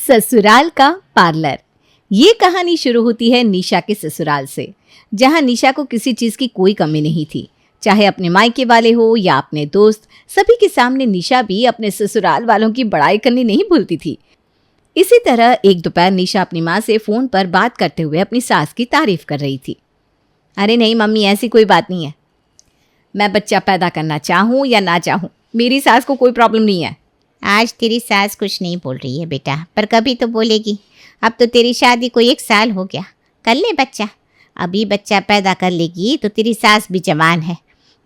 ससुराल का पार्लर। ये कहानी शुरू होती है निशा के ससुराल से, जहां निशा को किसी चीज की कोई कमी नहीं थी। चाहे अपने मायके वाले हो या अपने दोस्त, सभी के सामने निशा भी अपने ससुराल वालों की बड़ाई करनी नहीं भूलती थी। इसी तरह एक दोपहर निशा अपनी माँ से फोन पर बात करते हुए अपनी सास की तारीफ कर रही थी। अरे नहीं मम्मी, ऐसी कोई बात नहीं है। मैं बच्चा पैदा करना चाहूँ या ना चाहूँ, मेरी सास को कोई प्रॉब्लम नहीं है। आज तेरी सास कुछ नहीं बोल रही है बेटा, पर कभी तो बोलेगी। अब तो तेरी शादी को 1 साल हो गया, कर ले बच्चा। अभी बच्चा पैदा कर लेगी तो तेरी सास भी जवान है,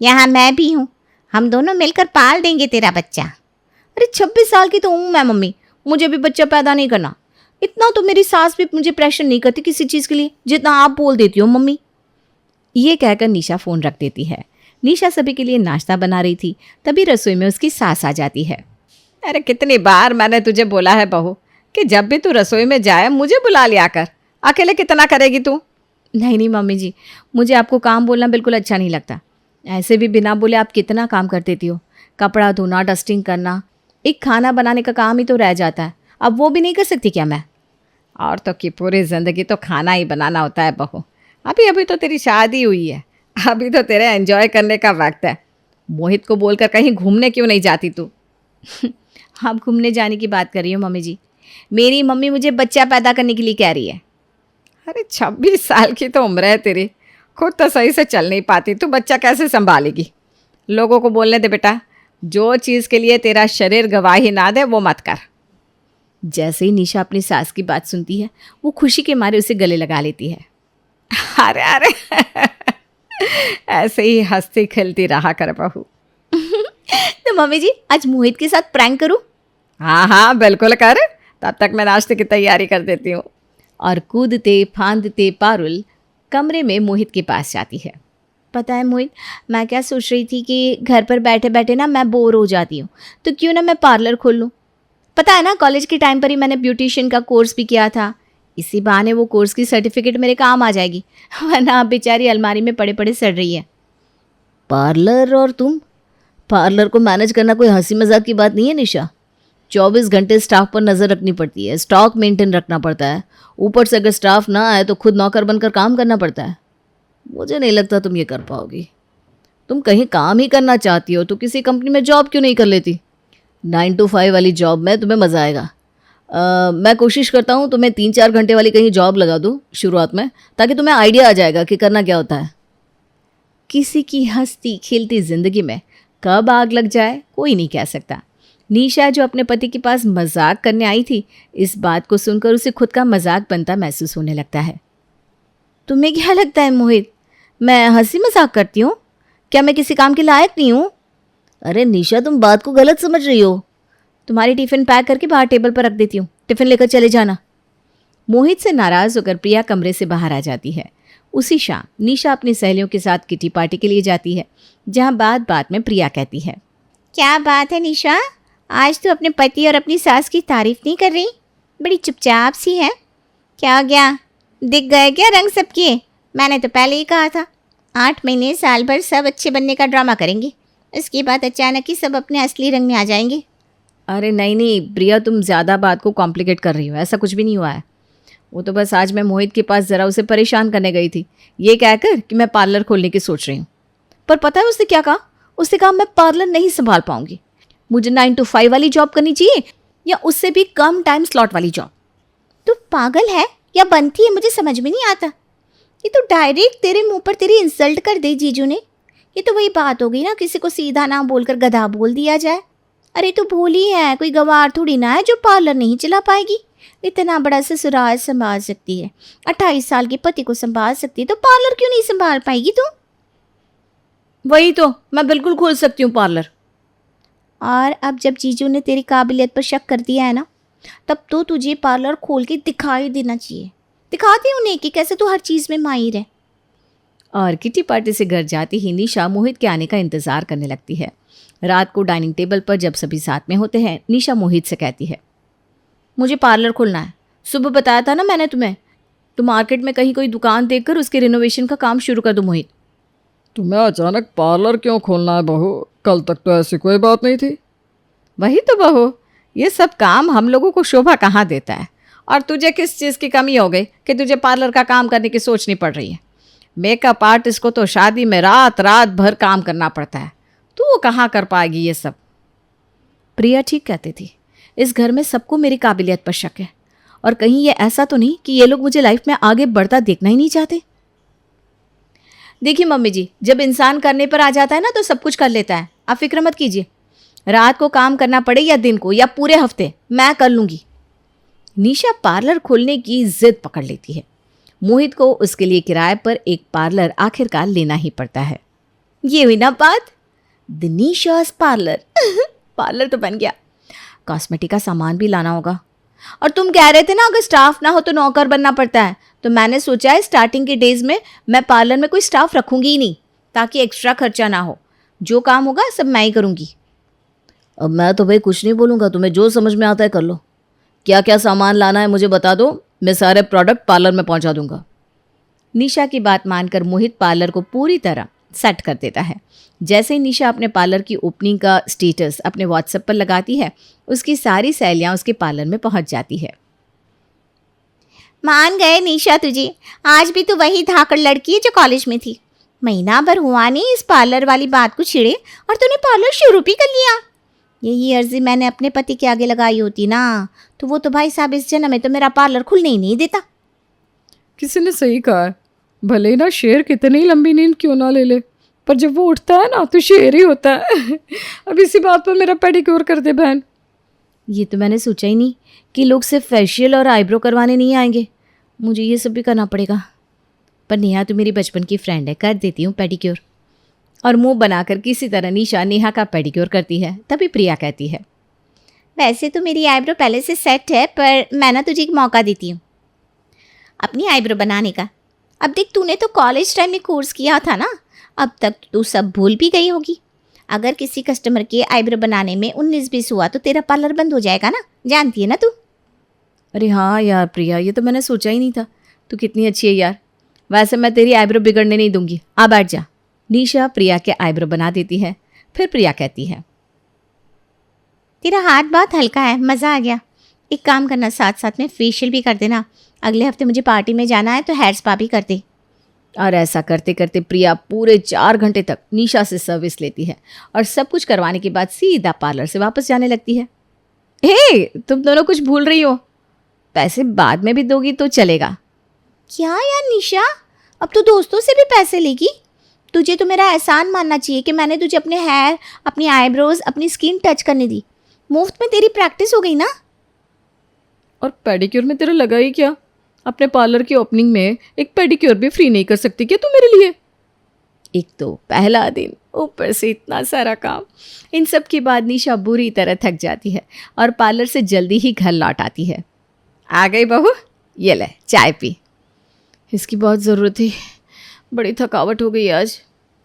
यहाँ मैं भी हूँ, हम दोनों मिलकर पाल देंगे तेरा बच्चा। अरे 26 साल की तो हूँ मैं मम्मी, मुझे भी बच्चा पैदा नहीं करना। इतना तो मेरी सास भी मुझे प्रेशर नहीं करती किसी चीज़ के लिए जितना आप बोल देती हो मम्मी। ये कहकर निशा फ़ोन रख देती है। निशा सभी के लिए नाश्ता बना रही थी, तभी रसोई में उसकी सास आ जाती है। अरे कितनी बार मैंने तुझे बोला है बहू कि जब भी तू रसोई में जाए मुझे बुला लिया कर, अकेले कितना करेगी तू। नहीं मम्मी जी, मुझे आपको काम बोलना बिल्कुल अच्छा नहीं लगता। ऐसे भी बिना बोले आप कितना काम कर देती हो, कपड़ा धोना, डस्टिंग करना, एक खाना बनाने का काम ही तो रह जाता है, अब वो भी नहीं कर सकती क्या मैं? औरतों की पूरी ज़िंदगी तो खाना ही बनाना होता है बहू। अभी अभी तो तेरी शादी हुई है, अभी तो तेरे एंजॉय करने का वक्त है। मोहित को बोलकर कहीं घूमने क्यों नहीं जाती तू? आप घूमने जाने की बात कर रही हो मम्मी जी? मेरी मम्मी मुझे बच्चा पैदा करने के लिए कह रही है। अरे 26 साल की तो उम्र है तेरी, खुद तो सही से चल नहीं पाती, तू बच्चा कैसे संभालेगी? लोगों को बोलने दे बेटा, जो चीज़ के लिए तेरा शरीर गवाही ना दे वो मत कर। जैसे ही निशा अपनी सास की बात सुनती है, वो खुशी के मारे उसे गले लगा लेती है। अरे अरे ऐसे ही हंसती खिलती रहा कर बहू। तो मम्मी जी आज मोहित के साथ प्रैंक करूं? हाँ हाँ बिल्कुल कर, तब तक मैं नाश्ते की तैयारी कर देती हूँ। और कूदते फांदते पारुल कमरे में मोहित के पास जाती है। पता है मोहित, मैं क्या सोच रही थी कि घर पर बैठे बैठे ना मैं बोर हो जाती हूँ, तो क्यों ना मैं पार्लर खोल लूँ। पता है ना, कॉलेज के टाइम पर ही मैंने ब्यूटिशियन का कोर्स भी किया था। इसी बहाने वो कोर्स की सर्टिफिकेट मेरे काम आ जाएगी, वरना आप बेचारी अलमारी में पड़े पड़े सड़ रही है। पार्लर और तुम? पार्लर को मैनेज करना कोई हंसी मजाक की बात नहीं है निशा। 24 घंटे स्टाफ पर नज़र रखनी पड़ती है, स्टॉक मेंटेन रखना पड़ता है, ऊपर से अगर स्टाफ ना आए तो खुद नौकर बनकर काम करना पड़ता है। मुझे नहीं लगता तुम ये कर पाओगी। तुम कहीं काम ही करना चाहती हो तो किसी कंपनी में जॉब क्यों नहीं कर लेती? 9 to 5 वाली जॉब में तुम्हें मज़ा आएगा। मैं कोशिश करता हूँ तुम्हें 3-4 घंटे वाली कहीं जॉब लगा दूँ शुरुआत में, ताकि तुम्हें आइडिया आ जाएगा कि करना क्या होता है। किसी की हंसती खिलती ज़िंदगी में कब आग लग जाए कोई नहीं कह सकता। निशा जो अपने पति के पास मजाक करने आई थी, इस बात को सुनकर उसे खुद का मजाक बनता महसूस होने लगता है। तुम्हें क्या लगता है मोहित, मैं हंसी मजाक करती हूँ? क्या मैं किसी काम के लायक नहीं हूँ? अरे निशा, तुम बात को गलत समझ रही हो। तुम्हारी टिफ़िन पैक करके बाहर टेबल पर रख देती हूँ, टिफ़िन लेकर चले जाना। मोहित से नाराज़ होकर प्रिया कमरे से बाहर आ जाती है। उसी शाम निशा अपनी सहेलियों के साथ किटी पार्टी के लिए जाती है, जहाँ बात बात में प्रिया कहती है, क्या बात है निशा, आज तो अपने पति और अपनी सास की तारीफ नहीं कर रही, बड़ी चुपचाप सी है। क्या हो गया, दिख गए क्या रंग सबके? मैंने तो पहले ही कहा था 8 महीने साल भर सब अच्छे बनने का ड्रामा करेंगे, उसके बाद अचानक ही सब अपने असली रंग में आ जाएंगे। अरे नहीं प्रिया, तुम ज़्यादा बात को कॉम्प्लिकेट कर रही हो, ऐसा कुछ भी नहीं हुआ है। वो तो बस आज मैं मोहित के पास ज़रा उसे परेशान करने गई थी, ये कहकर कि मैं पार्लर खोलने की सोच रही हूँ। पर पता है उसने क्या कहा? उसने कहा मैं पार्लर नहीं संभाल पाऊंगी, मुझे 9 to 5 वाली जॉब करनी चाहिए या उससे भी कम टाइम स्लॉट वाली जॉब। तू पागल है या बनती है, मुझे समझ में नहीं आता। ये तो डायरेक्ट तेरे मुंह पर तेरी इंसल्ट कर दी जीजू ने। ये तो वही बात हो गई ना, किसी को सीधा ना बोलकर गधा बोल दिया जाए। अरे तू भोली है, कोई गवार थोड़ी ना है जो पार्लर नहीं चला पाएगी। इतना बड़ा ससुराल संभाल सकती है, 28 साल के पति को संभाल सकती है, तो पार्लर क्यों नहीं संभाल पाएगी तू? वही तो, मैं बिल्कुल खोल सकती हूँ पार्लर। और अब जब जीजू ने तेरी काबिलियत पर शक कर दिया है ना, तब तो तुझे पार्लर खोल के दिखाई देना चाहिए। दिखाती उन्हें कि कैसे तू हर चीज़ में माहिर है। और किटी पार्टी से घर जाती ही निशा मोहित के आने का इंतज़ार करने लगती है। रात को डाइनिंग टेबल पर जब सभी साथ में होते हैं, निशा मोहित से कहती है, मुझे पार्लर खोलना है। सुबह बताया था ना मैंने तुम्हें, तो मार्केट में कहीं कोई दुकान देखकर उसके रिनोवेशन का काम शुरू कर दो मोहित। तुम्हें अचानक पार्लर क्यों खोलना है बहू? कल तक तो ऐसी कोई बात नहीं थी। वही तो बहू, ये सब काम हम लोगों को शोभा कहाँ देता है। और तुझे किस चीज़ की कमी हो गई कि तुझे पार्लर का काम करने की सोचनी पड़ रही है। मेकअप आर्टिस्ट को तो शादी में रात रात भर काम करना पड़ता है, तू कहाँ कर पाएगी ये सब। प्रिया ठीक कहती थी, इस घर में सबको मेरी काबिलियत पर शक है, और कहीं ये ऐसा तो नहीं कि ये लोग मुझे लाइफ में आगे बढ़ता देखना ही नहीं चाहते। देखिए मम्मी जी, जब इंसान करने पर आ जाता है ना तो सब कुछ कर लेता है। आप फिक्र मत कीजिए, रात को काम करना पड़े या दिन को या पूरे हफ्ते, मैं कर लूँगी। निशा पार्लर खोलने की जिद पकड़ लेती है। मोहित को उसके लिए किराए पर एक पार्लर आखिरकार लेना ही पड़ता है। ये हुई ना बात, द निशास पार्लर। पार्लर तो बन गया, कॉस्मेटिक का सामान भी लाना होगा। और तुम कह रहे थे ना अगर स्टाफ ना हो तो नौकर बनना पड़ता है, तो मैंने सोचा है स्टार्टिंग के डेज में मैं पार्लर में कोई स्टाफ रखूंगी ही नहीं, ताकि एक्स्ट्रा खर्चा ना हो। जो काम होगा सब मैं ही करूंगी। अब मैं तो भाई कुछ नहीं बोलूँगा, तुम्हें जो समझ में आता है कर लो। क्या क्या सामान लाना है मुझे बता दो, मैं सारे प्रोडक्ट पार्लर में पहुंचा दूंगा। निशा की बात मानकर मोहित पार्लर को पूरी तरह सेट कर देता है। जैसे ही निशा अपने पार्लर की ओपनिंग का स्टेटस अपने व्हाट्सएप पर लगाती है, उसकी सारी सहेलियां उसके पार्लर में पहुंच जाती है। मान गए निशा तुझे, आज भी तू वही धाकड़ लड़की है जो कॉलेज में थी। महीना भर हुआ नहीं इस पार्लर वाली बात को छिड़े और तूने पार्लर शुरू भी कर लिया। यही अर्जी मैंने अपने पति के आगे लगाई होती ना, तो वो तो भाई साहब इस जन्म में तो मेरा पार्लर खुलने ही नहीं देता। किसी ने सही कहा है, भले ही ना शेर कितनी लंबी नींद क्यों ना ले ले, पर जब वो उठता है ना तो शेर ही होता है। अब इसी बात पर मेरा पेडिक्योर कर दे बहन। ये तो मैंने सोचा ही नहीं कि लोग सिर्फ फेशियल और आईब्रो करवाने नहीं आएंगे, मुझे ये सब भी करना पड़ेगा। पर नेहा तो मेरी बचपन की फ्रेंड है, कर देती हूँ पेडिक्योर। और मुंह बनाकर किसी तरह निशा नेहा का पेडिक्योर करती है। तभी प्रिया कहती है, वैसे तो मेरी आईब्रो पहले से सेट है, पर मैं ना तुझे एक मौका देती हूँ अपनी आईब्रो बनाने का। अब देख, तूने तो कॉलेज टाइम में कोर्स किया था ना, अब तक तू सब भूल भी गई होगी। अगर किसी कस्टमर के आईब्रो बनाने में 19-20 हुआ तो तेरा पार्लर बंद हो जाएगा ना, जानती है ना तू। अरे हाँ यार प्रिया, ये तो मैंने सोचा ही नहीं था। तू कितनी अच्छी है यार। वैसे मैं तेरी आईब्रो बिगड़ने नहीं दूंगी, आ बैठ जा। निशा प्रिया के आईब्रो बना देती है। फिर प्रिया कहती है, तेरा हाथ बहुत हल्का है, मज़ा आ गया। एक काम करना, साथ साथ में फेशियल भी कर देना। अगले हफ्ते मुझे पार्टी में जाना है तो हेयर स्पा भी कर दे। और ऐसा करते करते प्रिया पूरे 4 घंटे तक निशा से सर्विस लेती है और सब कुछ करवाने के बाद सीधा पार्लर से वापस जाने लगती है। हे, तुम दोनों कुछ भूल रही हो, पैसे बाद में भी दोगी तो चलेगा। क्या यार निशा, अब तो दोस्तों से भी पैसे लेगी? तुझे तो मेरा एहसान मानना चाहिए कि मैंने तुझे अपने हेयर, अपनी आईब्रोज, अपनी स्किन टच करने दी। मुफ्त में तेरी प्रैक्टिस हो गई ना। और पेडिक्योर में तेरा लगा ही क्या? अपने पार्लर की ओपनिंग में एक पेडिक्योर भी फ्री नहीं कर सकती क्या तू मेरे लिए? एक तो पहला दिन, ऊपर से इतना सारा काम। इन सब के बाद निशा बुरी तरह थक जाती है और पार्लर से जल्दी ही घर लौट आती है। आ गई बहू, ये ले चाय पी। इसकी बहुत ज़रूरत थी, बड़ी थकावट हो गई आज।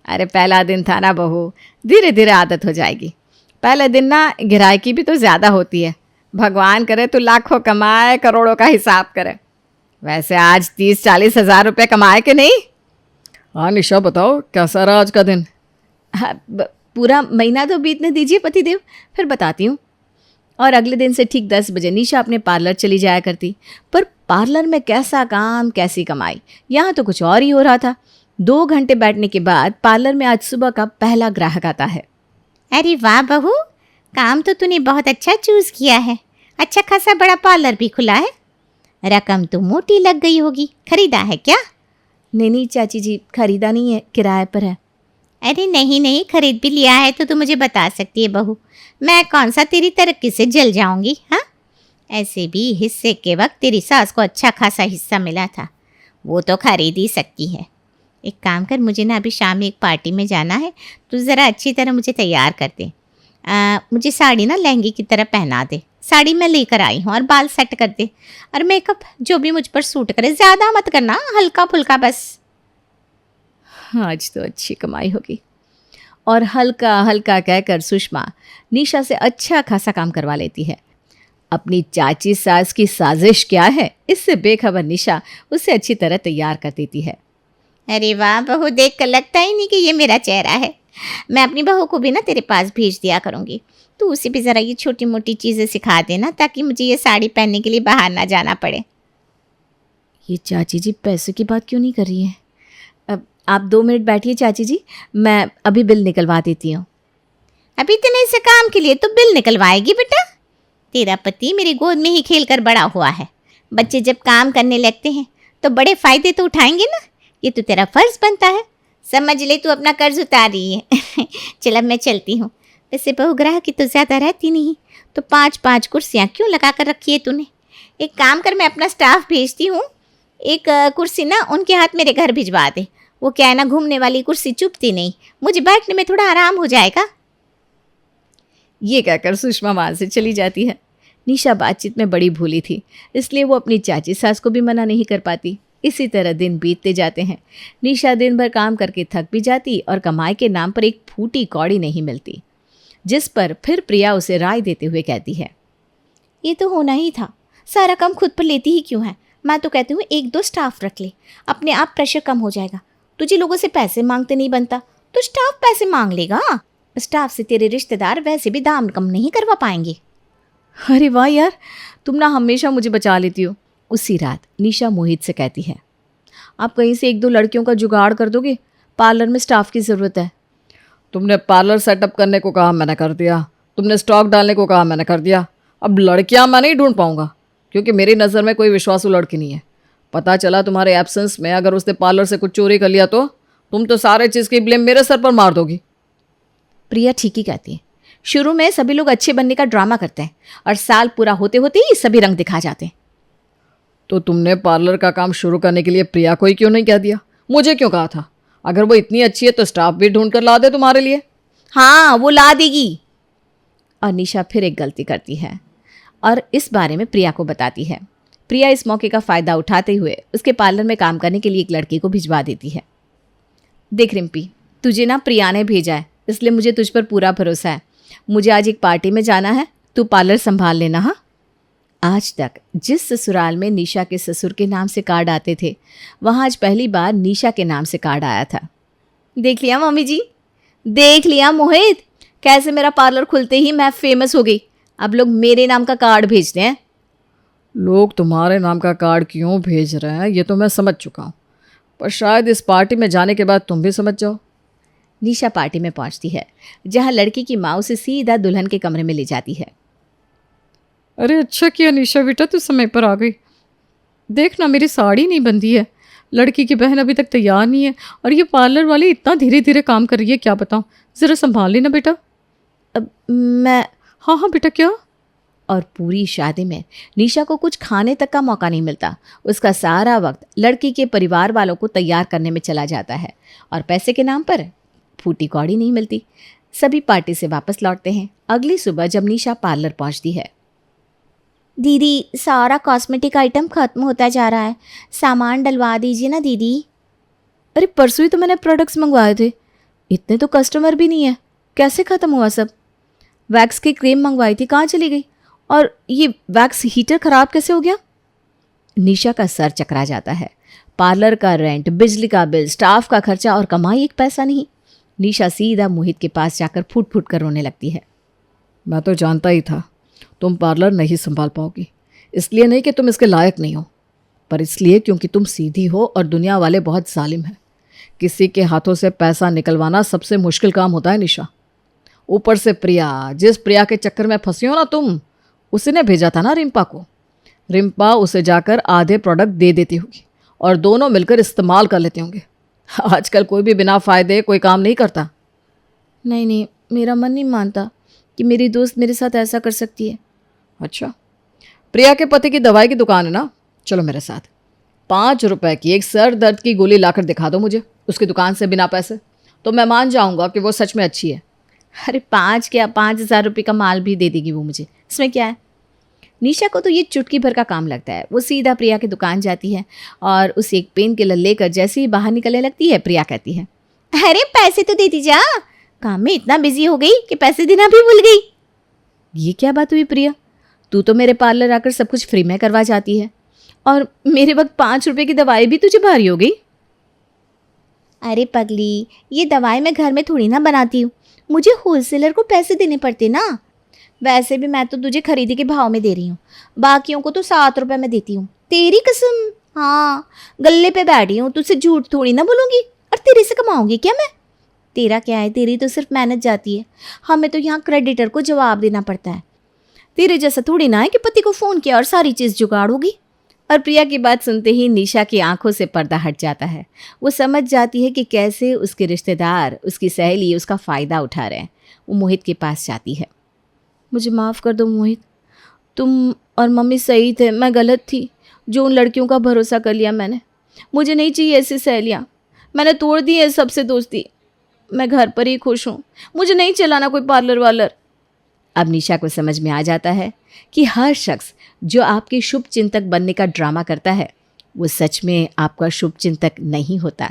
अरे पहला दिन था ना बहू, धीरे धीरे आदत हो जाएगी। पहले दिन ना गिराकी भी तो ज़्यादा होती है। भगवान करे तो लाखों कमाए, करोड़ों का हिसाब करे। वैसे आज 30-40 हज़ार रुपये कमाए कि नहीं? हाँ निशा बताओ, कैसा रहा आज का दिन? हाँ, पूरा महीना तो बीतने दीजिए पतिदेव, फिर बताती हूँ। और अगले दिन से ठीक 10 बजे निशा अपने पार्लर चली जाया करती। पर पार्लर में कैसा काम कैसी कमाई, यहाँ तो कुछ और ही हो रहा था। 2 घंटे बैठने के बाद पार्लर में आज सुबह का पहला ग्राहक आता है। अरे वाह बहू, काम तो तूने बहुत अच्छा चूज़ किया है। अच्छा खासा बड़ा पार्लर भी खुला है। रकम तो मोटी लग गई होगी। खरीदा है क्या? नहीं चाची जी, खरीदा नहीं है, किराए पर है। अरे नहीं, खरीद भी लिया है तो तू मुझे बता सकती है बहू। मैं कौन सा तेरी तरक्की से जल जाऊंगी? हाँ, ऐसे भी हिस्से के वक्त तेरी सास को अच्छा खासा हिस्सा मिला था, वो तो खरीद ही सकती है। एक काम कर, मुझे ना अभी शाम में एक पार्टी में जाना है, तो ज़रा अच्छी तरह मुझे तैयार कर दे। मुझे साड़ी ना लहंगे की तरह पहना दे। साड़ी मैं लेकर आई हूँ, और बाल सेट कर दे, और मेकअप जो भी मुझ पर सूट करे। ज़्यादा मत करना, हल्का फुल्का बस। आज तो अच्छी कमाई होगी। और हल्का हल्का कहकर सुषमा निशा से अच्छा खासा काम करवा लेती है। अपनी चाची सास की साजिश क्या है, इससे बेखबर निशा उसे अच्छी तरह तैयार कर देती है। अरे वाह बहू, देख कर लगता ही नहीं कि ये मेरा चेहरा है। मैं अपनी बहू को भी ना तेरे पास भेज दिया करूँगी। तू उसे भी ज़रा ये छोटी मोटी चीज़ें सिखा देना ताकि मुझे ये साड़ी पहनने के लिए बाहर ना जाना पड़े। ये चाची जी पैसे की बात क्यों नहीं कर रही हैं? अब आप 2 मिनट बैठिए चाची जी, मैं अभी बिल निकलवा देती हूँ। अभी इतने से काम के लिए तो बिल निकलवाएगी बेटा? तेरा पति मेरी गोद में ही खेल कर बड़ा हुआ है। बच्चे जब काम करने लगते हैं तो बड़े फायदे तो उठाएंगे ना। ये तो तेरा फर्ज बनता है। समझ ले तू अपना कर्ज उतार रही है। चल अब मैं चलती हूँ। वैसे बहुग्राह की तो ज़्यादा रहती नहीं, तो 5-5 कुर्सियाँ क्यों लगा कर रखी है तूने? एक काम कर, मैं अपना स्टाफ भेजती हूँ, एक कुर्सी ना उनके हाथ मेरे घर भिजवा दे। वो क्या है ना, घूमने वाली कुर्सी चुभती नहीं, मुझे बैठने में थोड़ा आराम हो जाएगा। ये कहकर सुषमा वहाँ से चली जाती है। निशा बातचीत में बड़ी भूली थी, इसलिए वो अपनी चाची सास को भी मना नहीं कर पाती। इसी तरह दिन बीतते जाते हैं। निशा दिन भर काम करके थक भी जाती और कमाई के नाम पर एक फूटी कौड़ी नहीं मिलती, जिस पर फिर प्रिया उसे राय देते हुए कहती है, ये तो होना ही था, सारा काम खुद पर लेती ही क्यों है? मैं तो कहती हूँ 1-2 स्टाफ रख ले, अपने आप प्रेशर कम हो जाएगा। तुझे लोगों से पैसे मांगते नहीं बनता तो स्टाफ पैसे मांग लेगा। स्टाफ से तेरे रिश्तेदार वैसे भी दाम कम नहीं करवा पाएंगे। अरे वाह यार, तुम ना हमेशा मुझे बचा लेती हो। उसी रात निशा मोहित से कहती है, आप कहीं से 1-2 लड़कियों का जुगाड़ कर दोगे? पार्लर में स्टाफ की ज़रूरत है। तुमने पार्लर सेटअप करने को कहा, मैंने कर दिया। तुमने स्टॉक डालने को कहा, मैंने कर दिया। अब लड़कियां मैं नहीं ढूंढ पाऊंगा, क्योंकि मेरी नज़र में कोई विश्वासु लड़की नहीं है। पता चला तुम्हारे एब्सेंस में अगर उसने पार्लर से कुछ चोरी कर लिया तो तुम तो सारे चीज़ की ब्लेम मेरे सर पर मार दोगी। प्रिया ठीक ही कहती है। शुरू में सभी लोग अच्छे बनने का ड्रामा करते हैं और साल पूरा होते होते ही सभी रंग दिखा जाते हैं। तो तुमने पार्लर का काम शुरू करने के लिए प्रिया को ही क्यों नहीं कह दिया? मुझे क्यों कहा था? अगर वो इतनी अच्छी है तो स्टाफ भी ढूंढ कर ला दे तुम्हारे लिए। हाँ, वो ला देगी। और निशा फिर एक गलती करती है और इस बारे में प्रिया को बताती है। प्रिया इस मौके का फ़ायदा उठाते हुए उसके पार्लर में काम करने के लिए एक लड़की को भिजवा देती है। देख रिम्पी, तुझे ना प्रिया ने भेजा है, इसलिए मुझे तुझ पर पूरा भरोसा है। मुझे आज एक पार्टी में जाना है, तू पार्लर संभाल लेना। हाँ, आज तक जिस ससुराल में निशा के ससुर के नाम से कार्ड आते थे, वहाँ आज पहली बार निशा के नाम से कार्ड आया था। देख लिया मम्मी जी, देख लिया मोहित, कैसे मेरा पार्लर खुलते ही मैं फेमस हो गई। अब लोग मेरे नाम का कार्ड भेजते हैं। लोग तुम्हारे नाम का कार्ड क्यों भेज रहे हैं ये तो मैं समझ चुका हूँ, पर शायद इस पार्टी में जाने के बाद तुम भी समझ जाओ। निशा पार्टी में पहुंचती है, जहां लड़की की माँ उसे सीधा दुल्हन के कमरे में ले जाती है। अरे अच्छा किया निशा बेटा, तू समय पर आ गई। देख ना, मेरी साड़ी नहीं बंधी है, लड़की की बहन अभी तक तैयार नहीं है और ये पार्लर वाली इतना धीरे धीरे काम कर रही है, क्या बताऊँ। ज़रा संभाल लेना बेटा। अब मैं हाँ हाँ बेटा, क्या? और पूरी शादी में निशा को कुछ खाने तक का मौका नहीं मिलता। उसका सारा वक्त लड़की के परिवार वालों को तैयार करने में चला जाता है और पैसे के नाम पर फूटी कौड़ी नहीं मिलती। सभी पार्टी से वापस लौटते हैं। अगली सुबह जब निशा पार्लर पहुंचती है, दीदी सारा कॉस्मेटिक आइटम खत्म होता जा रहा है, सामान डलवा दीजिए ना दीदी। अरे परसों ही तो मैंने प्रोडक्ट्स मंगवाए थे, इतने तो कस्टमर भी नहीं है, कैसे ख़त्म हुआ सब? वैक्स की क्रीम मंगवाई थी, कहाँ चली गई? और ये वैक्स हीटर ख़राब कैसे हो गया? निशा का सर चकरा जाता है। पार्लर का रेंट, बिजली का बिल, स्टाफ का खर्चा और कमाई एक पैसा नहीं। निशा सीधा मोहित के पास जाकर फूट फूट कर रोने लगती है। मैं तो जानता ही था तुम पार्लर नहीं संभाल पाओगी। इसलिए नहीं कि तुम इसके लायक नहीं हो, पर इसलिए क्योंकि तुम सीधी हो और दुनिया वाले बहुत जालिम हैं। किसी के हाथों से पैसा निकलवाना सबसे मुश्किल काम होता है निशा। ऊपर से प्रिया, जिस प्रिया के चक्कर में फंसी हो ना तुम, उसी ने भेजा था ना रिम्पा को। रिम्पा उसे जाकर आधे प्रोडक्ट दे देती होगी और दोनों मिलकर इस्तेमाल कर लेते होंगे। आजकल कोई भी बिना फ़ायदे कोई काम नहीं करता। नहीं, मेरा मन नहीं मानता कि मेरी दोस्त मेरे साथ ऐसा कर सकती है। अच्छा, प्रिया के पति की दवाई की दुकान है ना, चलो मेरे साथ। 5 रुपए की एक सर दर्द की गोली लाकर दिखा दो मुझे उसकी दुकान से बिना पैसे, तो मैं मान जाऊंगा कि वो सच में अच्छी है। अरे 5,000 रुपये का माल भी दे देगी वो मुझे, इसमें क्या है? निशा को तो ये चुटकी भर का काम लगता है। वो सीधा प्रिया की दुकान जाती है और उसे एक पेन किलर लेकर जैसे ही बाहर निकलने लगती है, प्रिया कहती है, अरे पैसे तो दे दीजिए, काम में इतना बिजी हो गई कि पैसे देना भी भूल गई। ये क्या बात हुई प्रिया? तू तो मेरे पार्लर आकर सब कुछ फ्री में करवा जाती है और मेरे वक्त 5 रुपए की दवाई भी तुझे भारी हो गई। अरे पगली, ये दवाई मैं घर में थोड़ी ना बनाती हूँ, मुझे होलसेलर को पैसे देने पड़ते ना। वैसे भी मैं तो तुझे खरीदी के भाव में दे रही हूँ, बाकियों को तो 7 रुपए में देती हूँ। तेरी कसम, हाँ गल्ले पे बैठी हूँ, तुझसे झूठ थोड़ी ना बोलूँगी। और तेरे से कमाऊँगी क्या मैं? तेरा क्या है, तेरी तो सिर्फ मेहनत जाती है, हमें तो यहाँ क्रेडिटर को जवाब देना पड़ता है। तेरे जैसा थोड़ी ना है कि पति को फ़ोन किया और सारी चीज़ जुगाड़ होगी। और प्रिया की बात सुनते ही निशा की आंखों से पर्दा हट जाता है। वो समझ जाती है कि कैसे उसके रिश्तेदार, उसकी सहेली उसका फ़ायदा उठा रहे हैं। वो मोहित के पास जाती है। मुझे माफ़ कर दो मोहित, तुम और मम्मी सही थे, मैं गलत थी जो उन लड़कियों का भरोसा कर लिया मैंने। मुझे नहीं चाहिए ऐसी सहेलियाँ, मैंने तोड़ दी है सबसे दोस्ती। मैं घर पर ही खुश हूँ, मुझे नहीं चलाना कोई पार्लर वार्लर। अब निशा को समझ में आ जाता है कि हर शख्स जो आपके शुभ चिंतक बनने का ड्रामा करता है वो सच में आपका शुभ चिंतक नहीं होता।